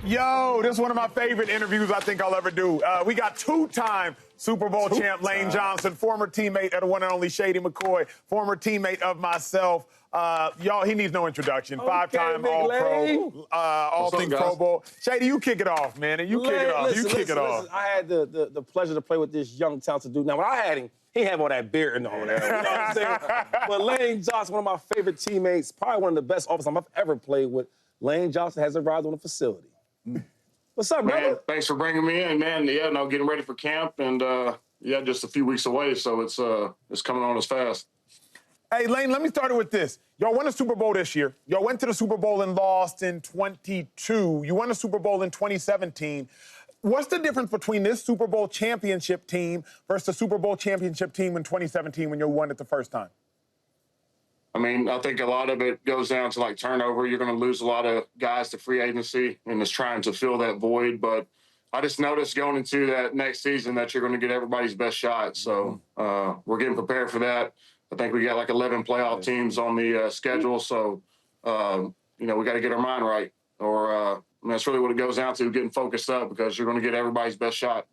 Yo, this is one of my favorite interviews I think I'll ever do. We got two-time Super Bowl champ Lane Johnson, former teammate of the one and only Shady McCoy, former teammate of myself. Y'all, he needs no introduction. Five-time All-Pro, All-Things Pro Bowl. Shady, you kick it off, man. And you kick it off. You kick it off. I had the pleasure to play with this young, talented dude. Now, when I had him, he had all that beard and all that. You know what I'm saying? But Lane Johnson, one of my favorite teammates, probably one of the best offensive I've ever played with. Lane Johnson has arrived on the facility. What's up, man? Man, thanks for bringing me in, man. Yeah, no, getting ready for camp, and yeah, just a few weeks away, so it's coming on as fast. Hey, Lane, let me start it with this. Y'all won a Super Bowl this year. Y'all went to the Super Bowl and lost in 22. You won a Super Bowl in 2017. What's the difference between this Super Bowl championship team versus the Super Bowl championship team in 2017 when you won it the first time? I mean, I think a lot of it goes down to, like, turnover. You're going to lose a lot of guys to free agency and is trying to fill that void. But I just noticed going into that next season that you're going to get everybody's best shot. So we're getting prepared for that. I think we got, like, 11 playoff teams on the schedule. So, you know, we got to get our mind right. Or I mean, that's really what it goes down to, getting focused up, because you're going to get everybody's best shot.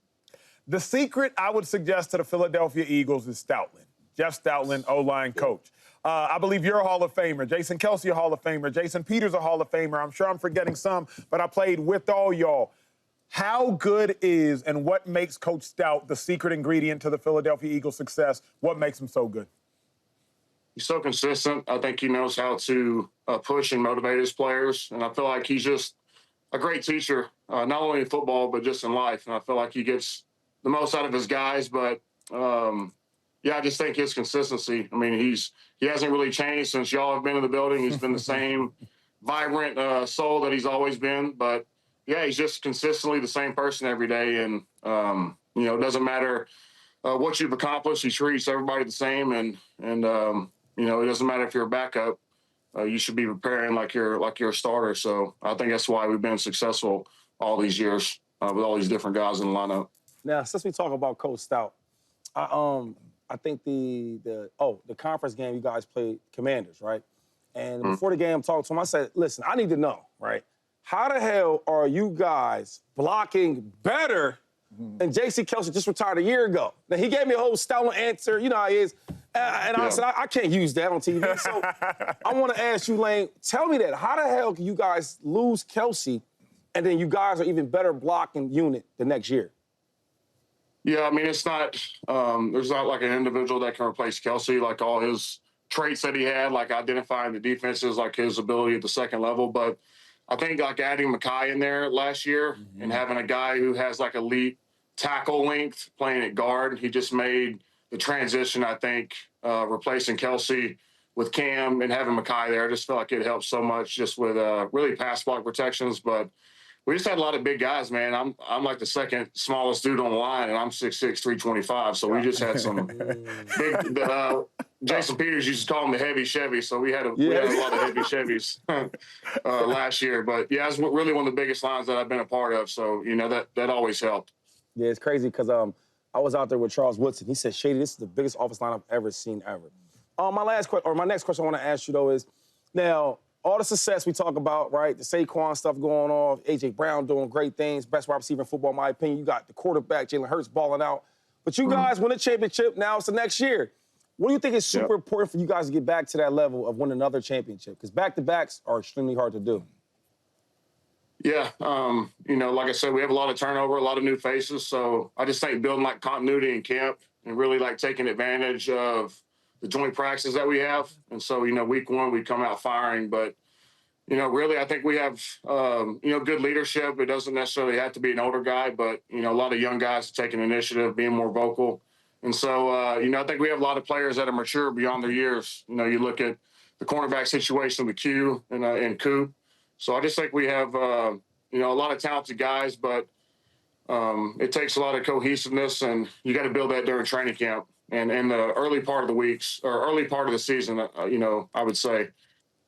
The secret, I would suggest, to the Philadelphia Eagles is Stoutland. Jeff Stoutland, O-line coach. I believe you're a Hall of Famer. Jason Kelce, a Hall of Famer. Jason Peters, a Hall of Famer. I'm sure I'm forgetting some, but I played with all y'all. How good is and what makes Coach Stout the secret ingredient to the Philadelphia Eagles' success? What makes him so good? He's so consistent. I think he knows how to push and motivate his players, and I feel like he's just a great teacher, not only in football, but just in life. And I feel like he gets the most out of his guys, but yeah, I just think his consistency. I mean, he hasn't really changed since y'all have been in the building. He's been the same vibrant soul that he's always been. But, yeah, he's just consistently the same person every day. And, you know, it doesn't matter what you've accomplished. He treats everybody the same. And you know, it doesn't matter if you're a backup. You should be preparing like you're a starter. So I think that's why we've been successful all these years with all these different guys in the lineup. Now, since we talk about Coach Stout, I think the conference game you guys played Commanders, right? And before the game, I'm talking to him. I said, listen, I need to know, right? How the hell are you guys blocking better than J.C. Kelce just retired a year ago? Now, he gave me a whole Stoutland answer. You know how he is. And I said, I can't use that on TV. So I want to ask you, Lane, tell me that. How the hell can you guys lose Kelce and then you guys are even better blocking unit the next year? Yeah, I mean, it's not there's not like an individual that can replace Kelce, like all his traits that he had, like identifying the defenses, like his ability at the second level. But I think like adding McCoy in there last year and having a guy who has like elite tackle length playing at guard, he just made the transition, I think, replacing Kelce with Cam and having McCoy there. I just felt like it helped so much just with really pass block protections. But we just had a lot of big guys, man. I'm like the second smallest dude on the line, and I'm 6'6", 325. So we just had some big. Jason Peters used to call him the heavy Chevy, so we had a lot of heavy Chevys last year. But yeah, it's really one of the biggest lines that I've been a part of. So you know that always helped. Yeah, it's crazy because I was out there with Charles Woodson. He said, "Shady, this is the biggest offense line I've ever seen ever." My next question I want to ask you though is, now, all the success we talk about, right? The Saquon stuff going on, A.J. Brown doing great things, best wide receiver in football, in my opinion. You got the quarterback, Jalen Hurts, balling out. But you guys win a championship, now it's the next year. What do you think is super important for you guys to get back to that level of winning another championship? Because back-to-backs are extremely hard to do. Yeah, you know, like I said, we have a lot of turnover, a lot of new faces. So I just think building like continuity in camp and really like taking advantage of the joint practices that we have. And so, you know, week one, we come out firing. But, you know, really, I think we have, you know, good leadership. It doesn't necessarily have to be an older guy, but, you know, a lot of young guys taking initiative, being more vocal. And so, you know, I think we have a lot of players that are mature beyond their years. You know, you look at the cornerback situation with Q and Coop. So I just think we have, you know, a lot of talented guys, but it takes a lot of cohesiveness, and you got to build that during training camp. And in the early part of the weeks or early part of the season, you know, I would say,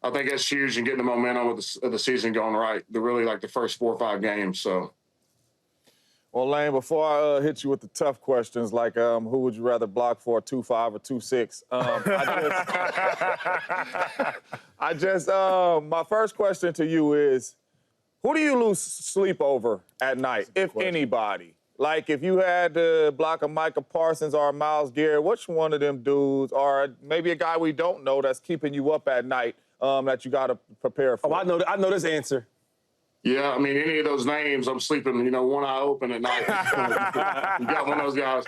I think that's huge in getting the momentum of the season going right. They're really like the first 4 or 5 games. So, well, Lane, before I hit you with the tough questions, like who would you rather block for, 2'5" or 2'6"? My first question to you is, Who do you lose sleep over at night, if anybody? Like, if you had to block a Micah Parsons or a Myles Garrett, which one of them dudes, or maybe a guy we don't know that's keeping you up at night that you got to prepare for? Oh, I know this answer. Yeah, I mean, any of those names, I'm sleeping, one eye open at night. You got one of those guys.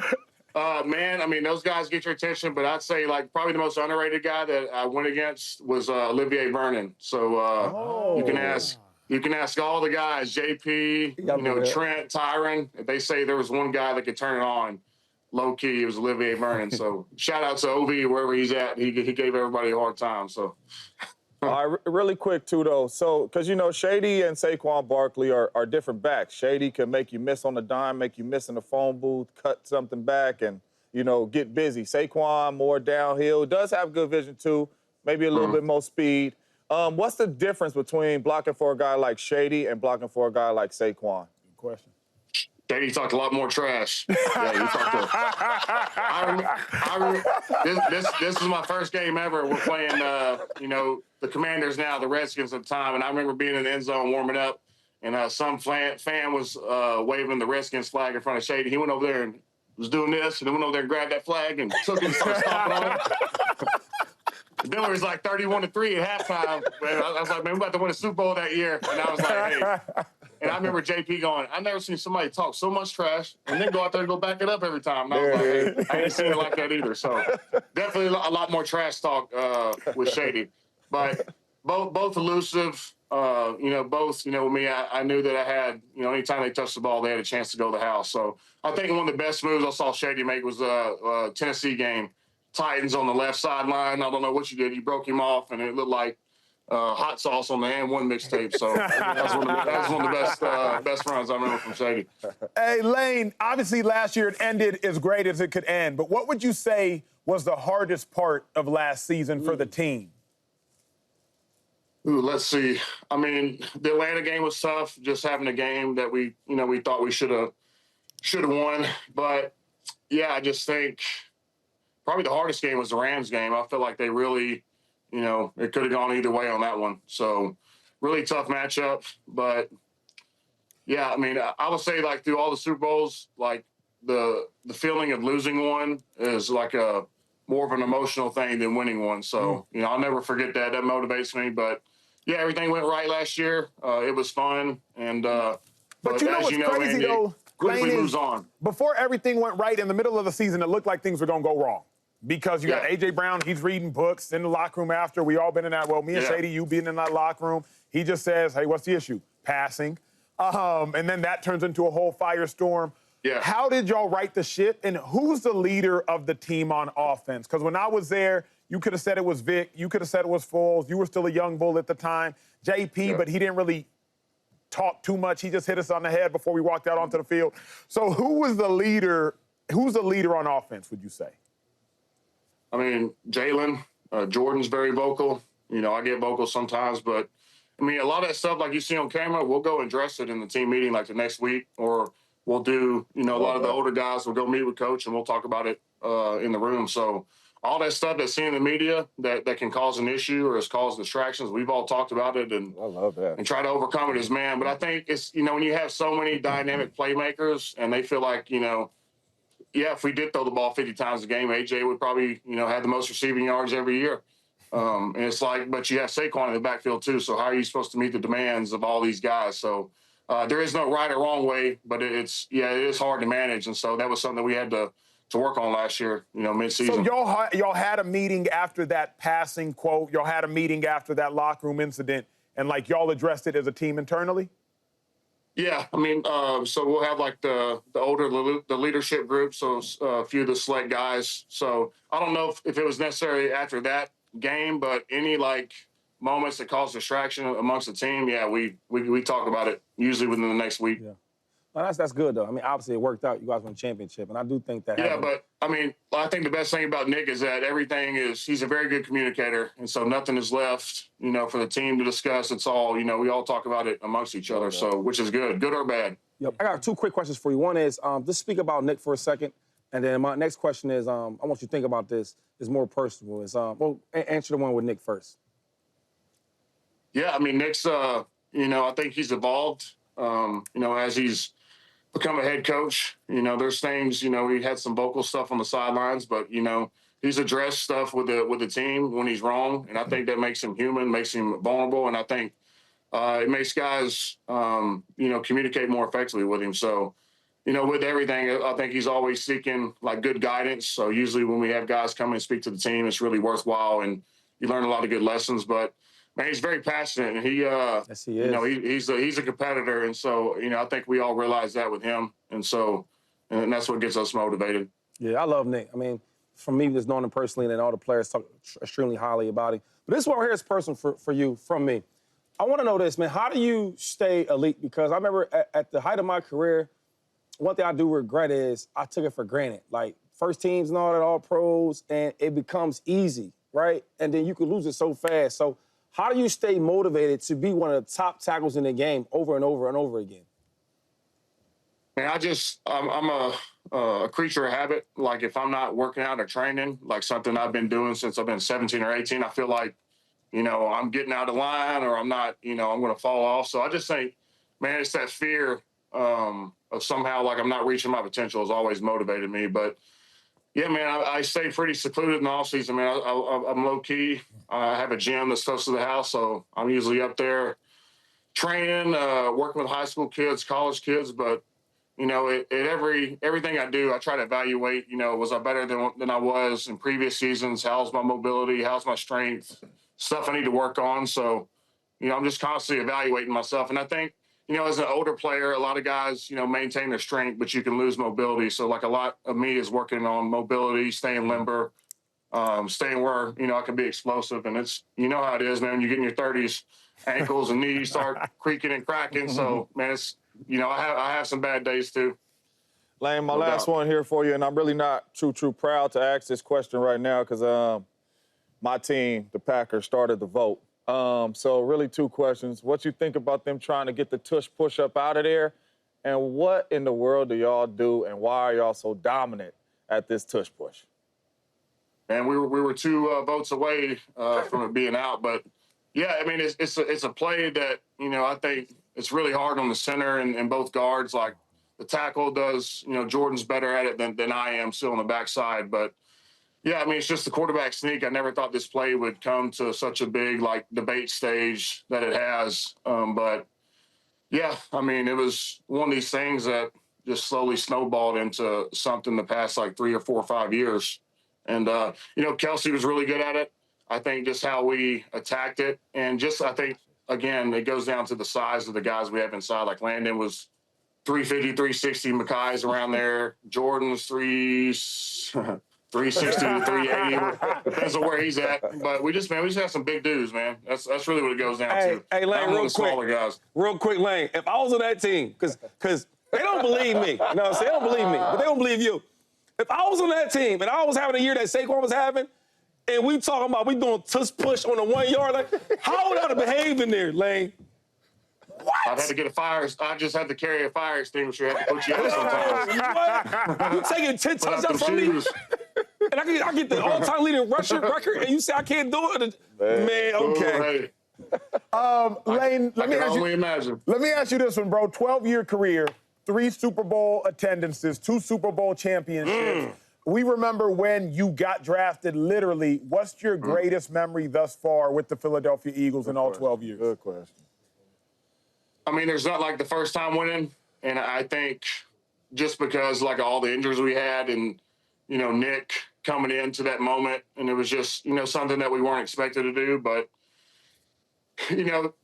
Man, I mean, those guys get your attention, but I'd say, like, probably the most underrated guy that I went against was Olivier Vernon. So you can ask all the guys, JP, Trent, Tyron. If they say there was one guy that could turn it on, low-key, it was Olivier Vernon. So shout out to OV, wherever he's at. He gave everybody a hard time, so... All right, really quick, too, though. So, because, Shady and Saquon Barkley are different backs. Shady can make you miss on the dime, make you miss in the phone booth, cut something back, and, get busy. Saquon, more downhill. Does have good vision, too, maybe a little bit more speed. What's the difference between blocking for a guy like Shady and blocking for a guy like Saquon? Good question. Shady talked a lot more trash. Yeah, he talked I remember, this was my first game ever. We're playing, the Commanders now, the Redskins at the time, and I remember being in the end zone warming up, and some fan was waving the Redskins flag in front of Shady. He went over there and was doing this, and then went over there and grabbed that flag and took it and started stomping on it. Then it was like 31-3 at halftime. I was like, man, we about to win a Super Bowl that year. And I was like, hey. And I remember JP going, I never seen somebody talk so much trash and then go out there and go back it up every time. And I was like, hey, I ain't seen it like that either. So definitely a lot more trash talk with Shady. But both elusive, both, with me, I knew that I had, anytime they touched the ball, they had a chance to go to the house. So I think one of the best moves I saw Shady make was a Tennessee game. Titans on the left sideline. I don't know what you did. You broke him off, and it looked like hot sauce on the And One mixtape. So that's one of the best runs I remember from Shady. Hey, Lane, obviously last year it ended as great as it could end, but what would you say was the hardest part of last season for the team? Ooh, let's see. I mean, the Atlanta game was tough, just having a game that we thought we should have won. But, yeah, I just think probably the hardest game was the Rams game. I feel like they really, it could have gone either way on that one. So really tough matchup. But, yeah, I mean, I would say, like, through all the Super Bowls, like, the feeling of losing one is like more of an emotional thing than winning one. So, I'll never forget that. That motivates me. But, yeah, everything went right last year. It was fun. And but what's crazy, Andy, though, quickly Lane, moves on. Before everything went right in the middle of the season, it looked like things were going to go wrong. Because you got A.J. Brown, he's reading books in the locker room after. We all been in that. Well, me and Shady, you being in that locker room. He just says, hey, what's the issue? Passing. And then that turns into a whole firestorm. Yeah. How did y'all right the ship? And who's the leader of the team on offense? Because when I was there, you could have said it was Vic. You could have said it was Foles. You were still a young bull at the time. JP, but he didn't really talk too much. He just hit us on the head before we walked out onto the field. So who was the leader? Who's the leader on offense, would you say? I mean, Jalen, Jordan's very vocal. I get vocal sometimes, but, I mean, a lot of that stuff, like you see on camera, we'll go and address it in the team meeting like the next week, or we'll do, a lot of the older guys will go meet with coach and we'll talk about it in the room. So all that stuff that's seen in the media that can cause an issue or has caused distractions, we've all talked about it and I love that. And try to overcome it as man. But I think it's, when you have so many dynamic playmakers and they feel like, yeah, if we did throw the ball 50 times a game, AJ would probably, have the most receiving yards every year. And it's like, but you have Saquon in the backfield too. So how are you supposed to meet the demands of all these guys? So there is no right or wrong way, but it is hard to manage. And so that was something that we had to work on last year, mid-season. So y'all had a meeting after that passing quote. Y'all had a meeting after that locker room incident, and like y'all addressed it as a team internally? Yeah, I mean, so we'll have like the leadership group, so a few of the select guys. So I don't know if it was necessary after that game, but any like moments that cause distraction amongst the team, yeah, we talk about it usually within the next week. Yeah. Well, that's good, though. I mean, obviously it worked out. You guys won a championship, and I do think that Yeah, but, I mean, I think the best thing about Nick is that he's a very good communicator, and so nothing is left, for the team to discuss. It's all, we all talk about it amongst each other, so which is good or bad. Yep. I got two quick questions for you. One is, just speak about Nick for a second, and then my next question is, I want you to think about this. It's more personal. It's, answer the one with Nick first. Yeah, I mean, Nick's I think he's evolved, as he's become a head coach. There's things, he had some vocal stuff on the sidelines, but, he's addressed stuff with the team when he's wrong. And I think that makes him human, makes him vulnerable. And I think it makes guys, communicate more effectively with him. So, with everything, I think he's always seeking like good guidance. So usually when we have guys come and speak to the team, it's really worthwhile and you learn a lot of good lessons. But man, he's very passionate, and he, Yes, he is. he's a competitor, and so I think we all realize that with him, and that's what gets us motivated. Yeah, I love Nick. I mean, from me, just knowing him personally, and all the players talk extremely highly about him. But this one here is personal for you, from me. I want to know this, man. How do you stay elite? Because I remember at the height of my career, one thing I do regret is I took it for granted. Like, first teams and all that, all pros, and it becomes easy, right? And then you can lose it so fast. So how do you stay motivated to be one of the top tackles in the game over and over and over again? Man, I'm a creature of habit. Like, if I'm not working out or training, like something I've been doing since I've been 17 or 18, I feel like, I'm getting out of line or I'm not, I'm going to fall off. So I just think, man, it's that fear of somehow like I'm not reaching my potential has always motivated me. But yeah, man, I stay pretty secluded in the off season, man. I'm low key. I have a gym that's close to the house, so I'm usually up there training, working with high school kids, college kids. But everything I do, I try to evaluate. Was I better than I was in previous seasons? How's my mobility? How's my strength? Stuff I need to work on. So, I'm just constantly evaluating myself, and I think, as an older player, a lot of guys, maintain their strength, but you can lose mobility. So, like, a lot of me is working on mobility, staying limber, staying where, I can be explosive. And it's, how it is, man. You get in your 30s, ankles and knees start creaking and cracking. So, man, it's, I have some bad days too. Lane, my last one here for you, and I'm really not too proud to ask this question right now because my team, the Packers, started the vote. So really two questions. What you think about them trying to get the tush push up out of there? And what in the world do y'all do, and why are y'all so dominant at this tush push? And we were two votes away from it being out. But, yeah, I mean, it's a play that, I think it's really hard on the center and both guards. Like, the tackle does, Jordan's better at it than I am still on the backside. But, yeah, I mean, it's just the quarterback sneak. I never thought this play would come to such a big, like, debate stage that it has. But, yeah, I mean, it was one of these things that just slowly snowballed into something the past, like, 3 or 4 or 5 years. And, Kelsey was really good at it. I think just how we attacked it. And just, I think, again, it goes down to the size of the guys we have inside. Like, Landon was 350, 360. Mackay's around there. Jordan's 360 to 380. Depends on where he's at. But we just have some big dudes, man. That's really what it goes down to. Hey, Lane, real quick, Lane. If I was on that team, because they don't believe me. You know what I'm saying? They don't believe me, but they don't believe you. If I was on that team and I was having a year that Saquon was having, and we talking about we doing tush push on the 1 yard, like, how would I have behaved in there, Lane? What? I'd have to get I just had to carry a fire extinguisher. I had to put you out sometimes. What? You taking 10 touchdowns from me? And I get the all-time leading rusher record, and you say I can't do it? Man, okay. Lane, let me ask you this one, bro. 12-year career, 3 Super Bowl attendances, 2 Super Bowl championships. We remember when you got drafted, literally. What's your greatest memory thus far with the Philadelphia Eagles in all 12 years? Good question. I mean, there's not like the first time winning. And I think just because, like, all the injuries we had and, Nick coming into that moment, and it was just, something that we weren't expected to do. But,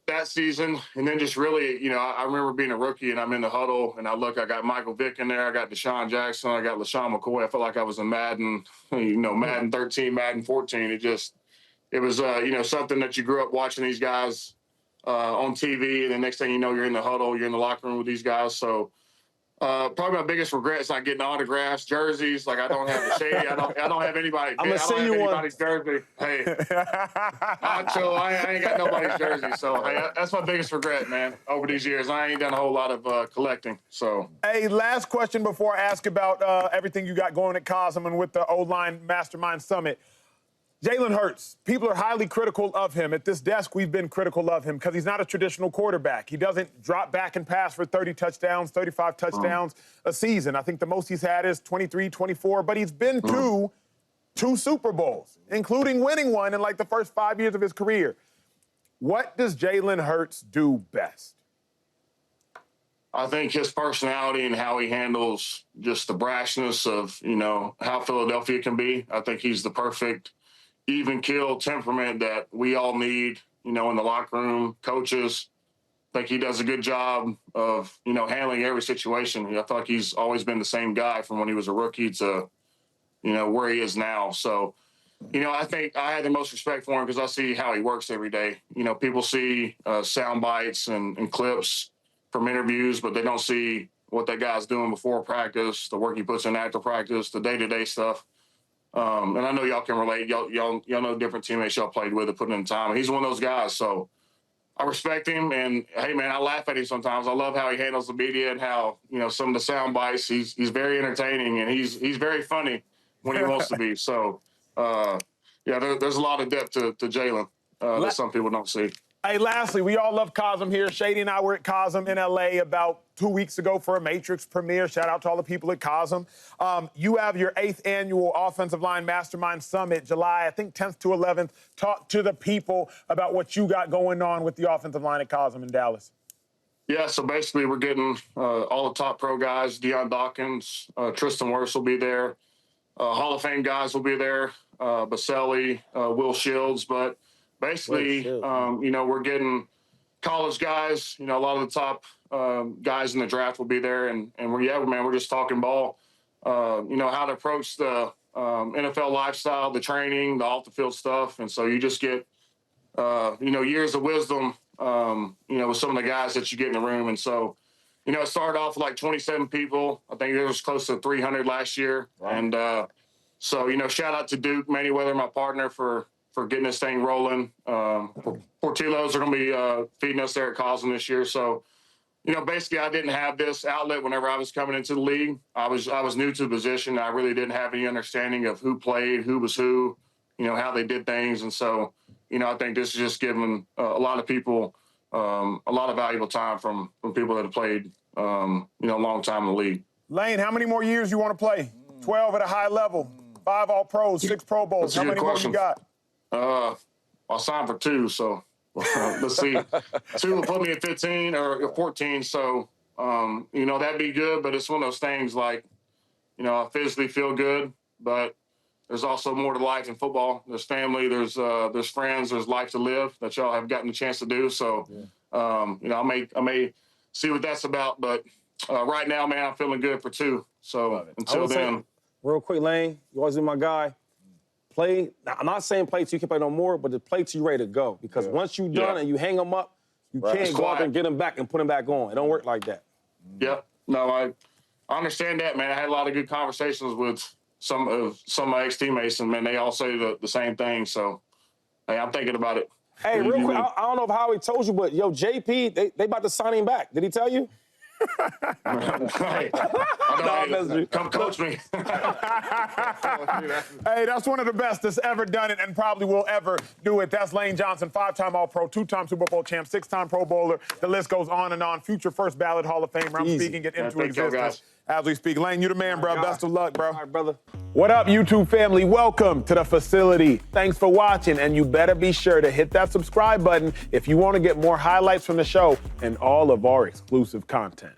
that season, and then just really, I remember being a rookie and I'm in the huddle and I got Michael Vick in there, I got Deshaun Jackson, I got LeSean McCoy. I felt like I was in Madden, Madden 13, Madden 14. It was, something that you grew up watching these guys on TV, and the next thing you know, you're in the huddle, you're in the locker room with these guys. So probably my biggest regret is not getting autographs, jerseys. Like, I don't have a shady. I don't have anybody. I'm gonna send you anybody's jersey. Hey, Acho, I ain't got nobody's jersey. So hey, that's my biggest regret, man. Over these years, I ain't done a whole lot of collecting. So hey, last question before I ask about everything you got going at Cosm and with the O-Line Mastermind Summit. Jalen Hurts, people are highly critical of him. At this desk, we've been critical of him because he's not a traditional quarterback. He doesn't drop back and pass for 30 touchdowns, 35 touchdowns a season. I think the most he's had is 23, 24, but he's been to two Super Bowls, including winning one in like the first 5 years of his career. What does Jalen Hurts do best? I think his personality and how he handles just the brashness of, how Philadelphia can be. I think he's the perfect even keel temperament that we all need, in the locker room, coaches. I think he does a good job of, handling every situation. I feel like he's always been the same guy from when he was a rookie to, where he is now. So, I think I had the most respect for him because I see how he works every day. People see sound bites and clips from interviews, but they don't see what that guy's doing before practice, the work he puts in after practice, the day-to-day stuff. And I know y'all can relate. Y'all know different teammates y'all played with that put in time. He's one of those guys. So I respect him. And, hey, man, I laugh at him sometimes. I love how he handles the media and how, some of the sound bites. He's very entertaining, and he's very funny when he wants to be. So, there's a lot of depth to Jalen that some people don't see. Hey, lastly, we all love Cosm here. Shady and I were at Cosm in L.A. about 2 weeks ago for a Matrix premiere. Shout out to all the people at Cosm. You have your 8th annual Offensive Line Mastermind Summit, July, I think, 10th to 11th. Talk to the people about what you got going on with the offensive line at Cosm in Dallas. Yeah, so basically we're getting all the top pro guys. Deion Dawkins, Tristan Wirfs will be there. Hall of Fame guys will be there. Baselli, Will Shields, but basically, we're getting college guys. A lot of the top guys in the draft will be there, and we're just talking ball. How to approach the NFL lifestyle, the training, the off the field stuff, and so you just get years of wisdom. With some of the guys that you get in the room, and so it started off with like 27 people. I think there was close to 300 last year, and so shout out to Duke Manyweather, my partner, for getting this thing rolling. Portillo's are going to be feeding us there at Cosm this year. So, basically I didn't have this outlet whenever I was coming into the league. I was new to the position. I really didn't have any understanding of who played, who was who, how they did things. And so, I think this is just giving a lot of people a lot of valuable time from people that have played, a long time in the league. Lane, how many more years you want to play? 12 at a high level, 5 All-Pros, 6 Pro Bowls. How many more you got? I'll sign for 2, so let's see. 2 will put me at 15 or 14, so, that'd be good, but it's one of those things like, I physically feel good, but there's also more to life in football. There's family, there's friends, there's life to live that y'all have gotten a chance to do, so, I may see what that's about, but right now, man, I'm feeling good for 2, so until then. Real quick, Lane, you always be my guy. Play. Now, I'm not saying play till you can play no more, but the play till you ready to go. Because once you're done and you hang them up, you can't go out there and get them back and put them back on. It don't work like that. Yep. No, I understand that, man. I had a lot of good conversations with some of my ex-teammates, and, man, they all say the same thing. So, hey, I'm thinking about it. Hey, real quick, I don't know if Howie told you, but, JP, they about to sign him back. Did he tell you? Hey, come coach me. Hey, that's one of the best that's ever done it and probably will ever do it. That's Lane Johnson, 5-time All-Pro, 2-time Super Bowl champ, 6-time Pro Bowler. The list goes on and on. Future first ballot Hall of Famer. I'm speaking it into existence as we speak. Lane, you the man, bro. Best of luck, bro. All right, brother. What up, YouTube family? Welcome to the facility. Thanks for watching, and you better be sure to hit that subscribe button if you want to get more highlights from the show and all of our exclusive content.